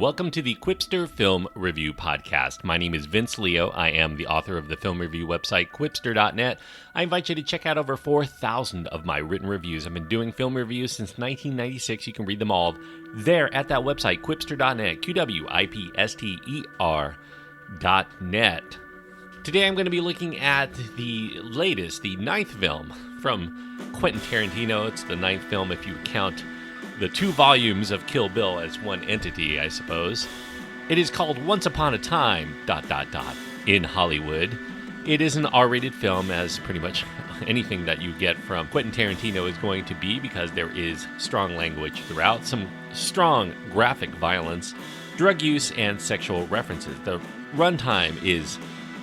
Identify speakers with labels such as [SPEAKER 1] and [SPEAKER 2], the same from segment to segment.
[SPEAKER 1] welcome to the Quipster Film Review Podcast. My name is Vince Leo. I am the author of the film review website, quipster.net. I invite you to check out over 4,000 of my written reviews. I've been doing film reviews since 1996. You can read them all there at that website, quipster.net, quipster.net. Today I'm going to be looking at the latest, the ninth film from Quentin Tarantino. It's the ninth film if you count the 2 volumes of Kill Bill as one entity, I suppose. It is called Once Upon a Time, in Hollywood. It is an R-rated film, as pretty much anything that you get from Quentin Tarantino is going to be, because there is strong language throughout, some strong graphic violence, drug use, and sexual references. The runtime is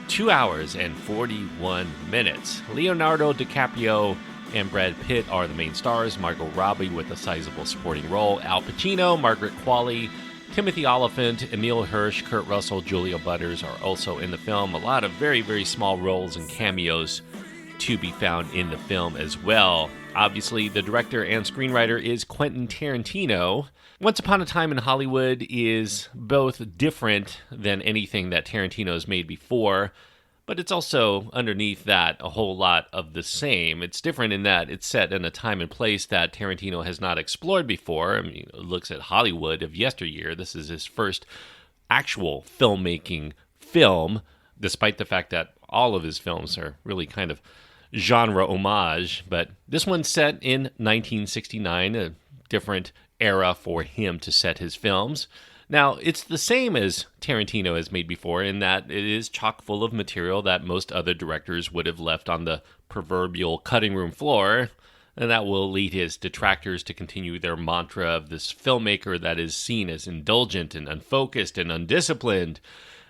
[SPEAKER 1] 2 hours and 41 minutes. Leonardo DiCaprio and Brad Pitt are the main stars. Margot Robbie with a sizable supporting role. Al Pacino, Margaret Qualley, Timothy Olyphant, Emile Hirsch, Kurt Russell, Julia Butters are also in the film. A lot of very, very small roles and cameos to be found in the film as well. Obviously, the director and screenwriter is Quentin Tarantino. Once Upon a Time in Hollywood is both different than anything that Tarantino has made before, but it's also, underneath that, a whole lot of the same. It's different in that it's set in a time and place that Tarantino has not explored before. I mean, it looks at Hollywood of yesteryear. This is his first actual filmmaking film, despite the fact that all of his films are really kind of genre homage. But this one's set in 1969, a different era for him to set his films. Now, it's the same as Tarantino has made before in that it is chock full of material that most other directors would have left on the proverbial cutting room floor, and that will lead his detractors to continue their mantra of this filmmaker that is seen as indulgent and unfocused and undisciplined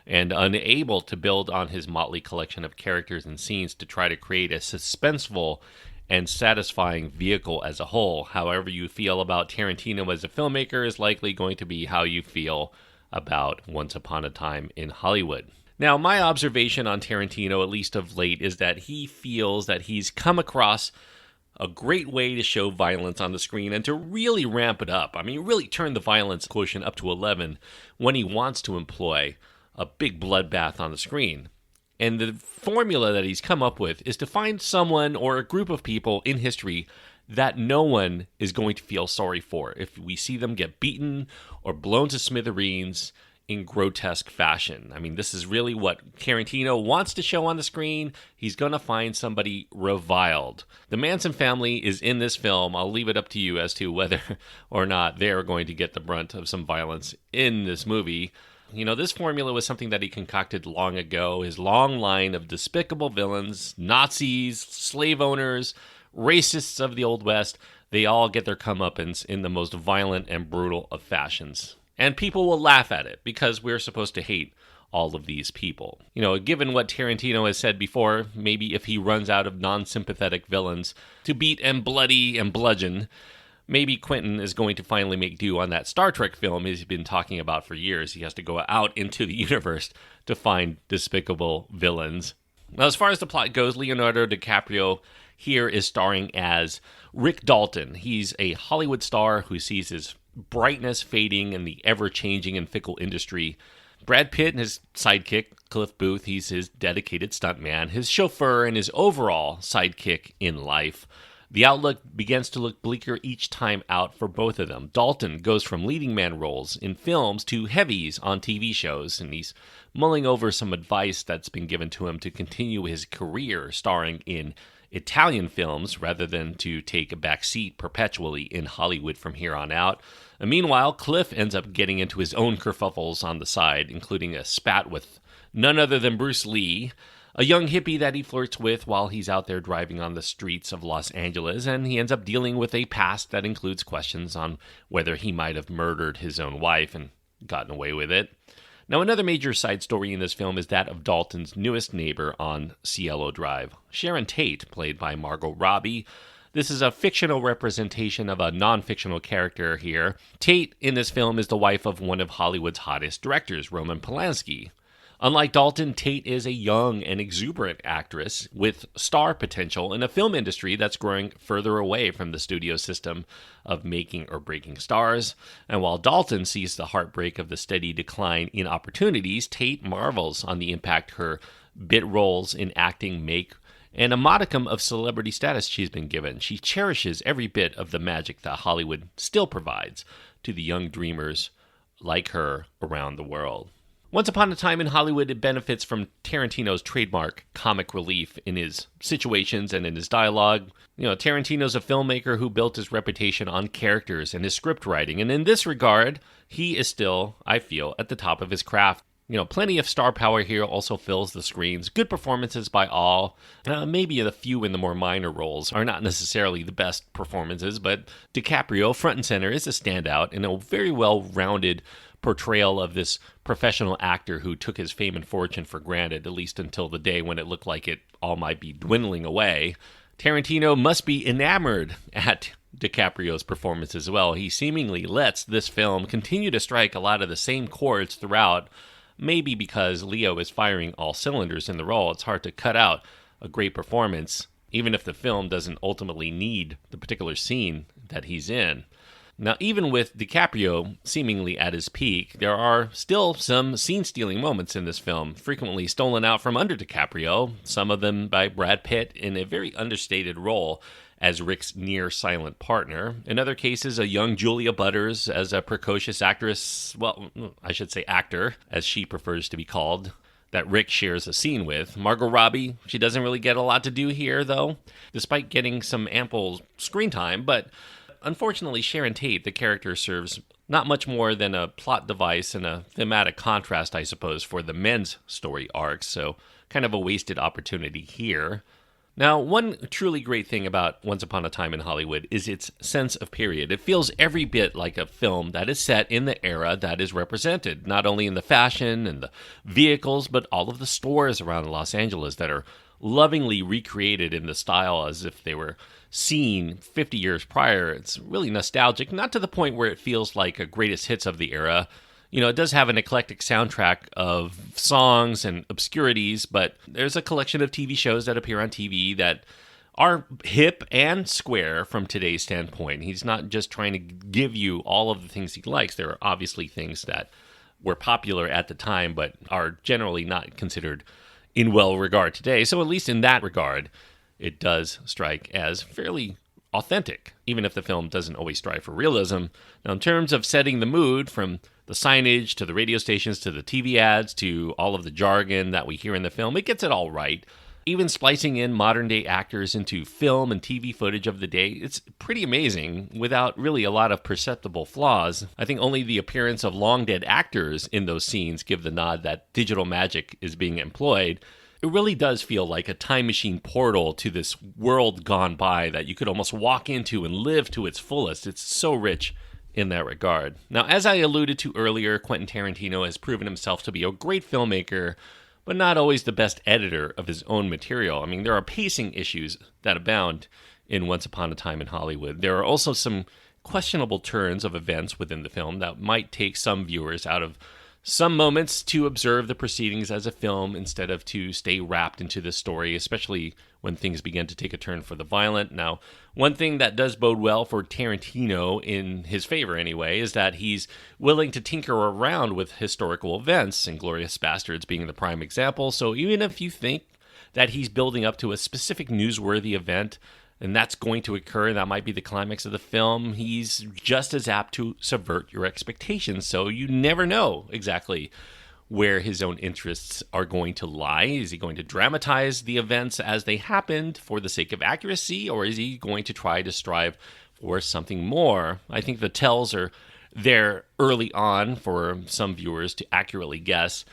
[SPEAKER 1] and unable to build on his motley collection of characters and scenes to try to create a suspenseful and satisfying vehicle as a whole. However you feel about Tarantino as a filmmaker is likely going to be how you feel about Once Upon a Time in Hollywood. Now, my observation on Tarantino, at least of late, is that he feels that he's come across a great way to show violence on the screen and to really ramp it up. I mean, really turn the violence quotient up to 11 when he wants to employ a big bloodbath on the screen. And the formula that he's come up with is to find someone or a group of people in history that no one is going to feel sorry for if we see them get beaten or blown to smithereens in grotesque fashion. I mean, this is really what Tarantino wants to show on the screen. He's going to find somebody reviled. The Manson family is in this film. I'll leave it up to you as to whether or not they're going to get the brunt of some violence in this movie. You know, this formula was something that he concocted long ago. His long line of despicable villains, Nazis, slave owners, racists of the Old West, they all get their comeuppance in the most violent and brutal of fashions. And people will laugh at it because we're supposed to hate all of these people. You know, given what Tarantino has said before, maybe if he runs out of non-sympathetic villains to beat and bloody and bludgeon, maybe Quentin is going to finally make do on that Star Trek film he's been talking about for years. He has to go out into the universe to find despicable villains. Now, as far as the plot goes, Leonardo DiCaprio here is starring as Rick Dalton. He's a Hollywood star who sees his brightness fading in the ever-changing and fickle industry. Brad Pitt and his sidekick, Cliff Booth, he's his dedicated stuntman, his chauffeur, and his overall sidekick in life. The outlook begins to look bleaker each time out for both of them. Dalton goes from leading man roles in films to heavies on TV shows, and he's mulling over some advice that's been given to him to continue his career starring in Italian films rather than to take a back seat perpetually in Hollywood from here on out. And meanwhile, Cliff ends up getting into his own kerfuffles on the side, including a spat with none other than Bruce Lee, a young hippie that he flirts with while he's out there driving on the streets of Los Angeles, and he ends up dealing with a past that includes questions on whether he might have murdered his own wife and gotten away with it. Now, another major side story in this film is that of Dalton's newest neighbor on Cielo Drive, Sharon Tate, played by Margot Robbie. This is a fictional representation of a non-fictional character here. Tate in this film is the wife of one of Hollywood's hottest directors, Roman Polanski. Unlike Dalton, Tate is a young and exuberant actress with star potential in a film industry that's growing further away from the studio system of making or breaking stars. And while Dalton sees the heartbreak of the steady decline in opportunities, Tate marvels on the impact her bit roles in acting make and a modicum of celebrity status she's been given. She cherishes every bit of the magic that Hollywood still provides to the young dreamers like her around the world. Once Upon a Time in Hollywood, it benefits from Tarantino's trademark comic relief in his situations and in his dialogue. Tarantino's a filmmaker who built his reputation on characters and his script writing, and in this regard, he is still, I feel, at the top of his craft. Plenty of star power here also fills the screens. Good performances by all. Maybe a few in the more minor roles are not necessarily the best performances, but DiCaprio, front and center, is a standout in a very well-rounded portrayal of this professional actor who took his fame and fortune for granted, at least until the day when it looked like it all might be dwindling away. Tarantino must be enamored at DiCaprio's performance as well. He seemingly lets this film continue to strike a lot of the same chords throughout. Maybe because Leo is firing all cylinders in the role, it's hard to cut out a great performance, even if the film doesn't ultimately need the particular scene that he's in. Now, even with DiCaprio seemingly at his peak, there are still some scene-stealing moments in this film, frequently stolen out from under DiCaprio, some of them by Brad Pitt in a very understated role as Rick's near-silent partner. In other cases, a young Julia Butters as a precocious actress, well, I should say actor, as she prefers to be called, that Rick shares a scene with. Margot Robbie, she doesn't really get a lot to do here, though, despite getting some ample screen time, but unfortunately, Sharon Tate, the character, serves not much more than a plot device and a thematic contrast, I suppose, for the men's story arcs, so kind of a wasted opportunity here. Now, one truly great thing about Once Upon a Time in Hollywood is its sense of period. It feels every bit like a film that is set in the era that is represented, not only in the fashion and the vehicles, but all of the stores around Los Angeles that are lovingly recreated in the style as if they were seen 50 years prior. It's really nostalgic, not to the point where it feels like a greatest hits of the era. It does have an eclectic soundtrack of songs and obscurities, but there's a collection of TV shows that appear on TV that are hip and square from today's standpoint. He's not just trying to give you all of the things he likes. There are obviously things that were popular at the time, but are generally not considered in well regard today. So at least in that regard, it does strike as fairly authentic, even if the film doesn't always strive for realism. Now, in terms of setting the mood, from the signage to the radio stations to the TV ads to all of the jargon that we hear in the film, it gets it all right. Even splicing in modern-day actors into film and TV footage of the day, it's pretty amazing without really a lot of perceptible flaws. I think only the appearance of long-dead actors in those scenes give the nod that digital magic is being employed. It really does feel like a time machine portal to this world gone by that you could almost walk into and live to its fullest. It's so rich in that regard. Now, as I alluded to earlier, Quentin Tarantino has proven himself to be a great filmmaker, but not always the best editor of his own material. I mean, there are pacing issues that abound in Once Upon a Time in Hollywood. There are also some questionable turns of events within the film that might take some viewers out of some moments to observe the proceedings as a film instead of to stay wrapped into the story, especially when things begin to take a turn for the violent. Now, one thing that does bode well for Tarantino, in his favor anyway, is that he's willing to tinker around with historical events, Inglourious Basterds being the prime example. So even if you think that he's building up to a specific newsworthy event, and that's going to occur, that might be the climax of the film, he's just as apt to subvert your expectations, so you never know exactly where his own interests are going to lie. Is he going to dramatize the events as they happened for the sake of accuracy, or is he going to try to strive for something more? I think the tells are there early on for some viewers to accurately guess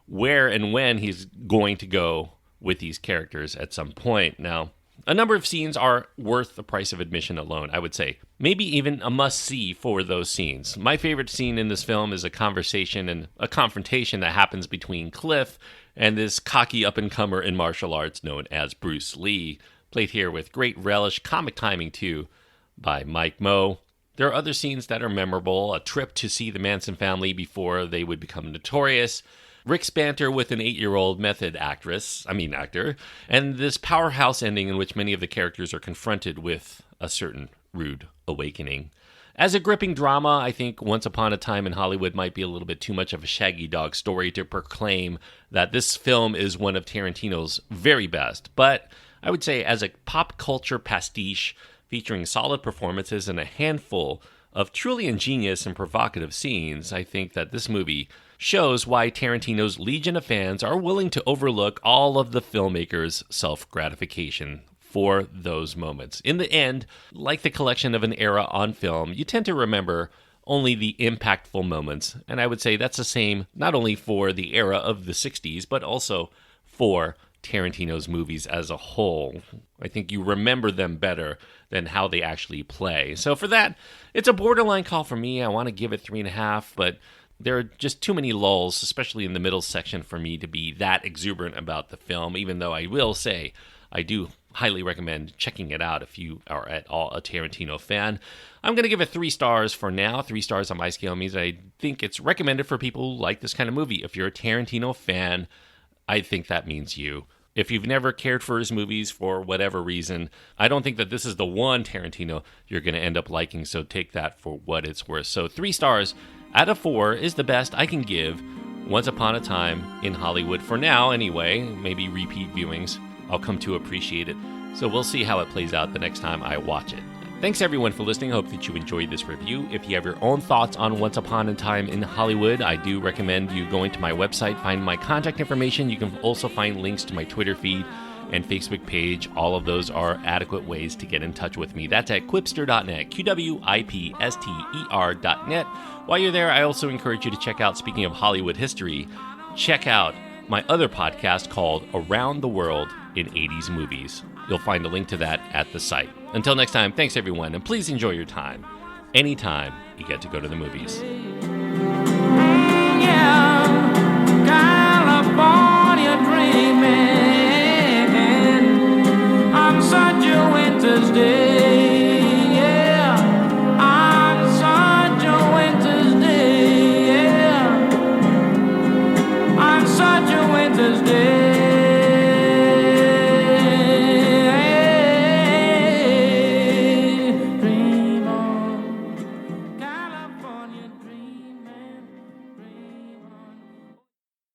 [SPEAKER 1] where and when he's going to go with these characters at some point. Now, a number of scenes are worth the price of admission alone, I would say. Maybe even a must-see for those scenes. My favorite scene in this film is a conversation and a confrontation that happens between Cliff and this cocky up-and-comer in martial arts known as Bruce Lee, played here with great relish, comic timing too, by Mike Moe. There are other scenes that are memorable. A trip to see the Manson family before they would become notorious. Rick's banter with an 8-year-old method actor, and this powerhouse ending in which many of the characters are confronted with a certain rude awakening. As a gripping drama, I think Once Upon a Time in Hollywood might be a little bit too much of a Shaggy Dog story to proclaim that this film is one of Tarantino's very best. But I would say as a pop culture pastiche featuring solid performances and a handful of truly ingenious and provocative scenes, I think that this movie shows why Tarantino's legion of fans are willing to overlook all of the filmmaker's self-gratification for those moments. In the end, like the collection of an era on film, you tend to remember only the impactful moments. And I would say that's the same not only for the era of the 60s, but also for Tarantino's movies as a whole. I think you remember them better than how they actually play. So for that, it's a borderline call for me. I want to give it 3.5, but there are just too many lulls, especially in the middle section, for me to be that exuberant about the film, even though I will say I do highly recommend checking it out if you are at all a Tarantino fan. I'm going to give it 3 stars for now. 3 stars on my scale means I think it's recommended for people who like this kind of movie. If you're a Tarantino fan, I think that means you. If you've never cared for his movies for whatever reason, I don't think that this is the one Tarantino you're going to end up liking, so take that for what it's worth. So 3 stars out of 4 is the best I can give Once Upon a Time in Hollywood for now anyway. Maybe repeat viewings, I'll come to appreciate it. So we'll see how it plays out the next time I watch it. Thanks everyone for listening. I hope that you enjoyed this review. If you have your own thoughts on Once Upon a Time in Hollywood, I do recommend you going to my website, find my contact information. You can also find links to my Twitter feed and Facebook page. All of those are adequate ways to get in touch with me. That's at quipster.net, QWIPSTER.net. While you're there, I also encourage you to check out, speaking of Hollywood history, check out my other podcast called Around the World in 80s Movies. You'll find a link to that at the site. Until next time, thanks everyone, and please enjoy your time anytime you get to go to the movies.
[SPEAKER 2] Yeah.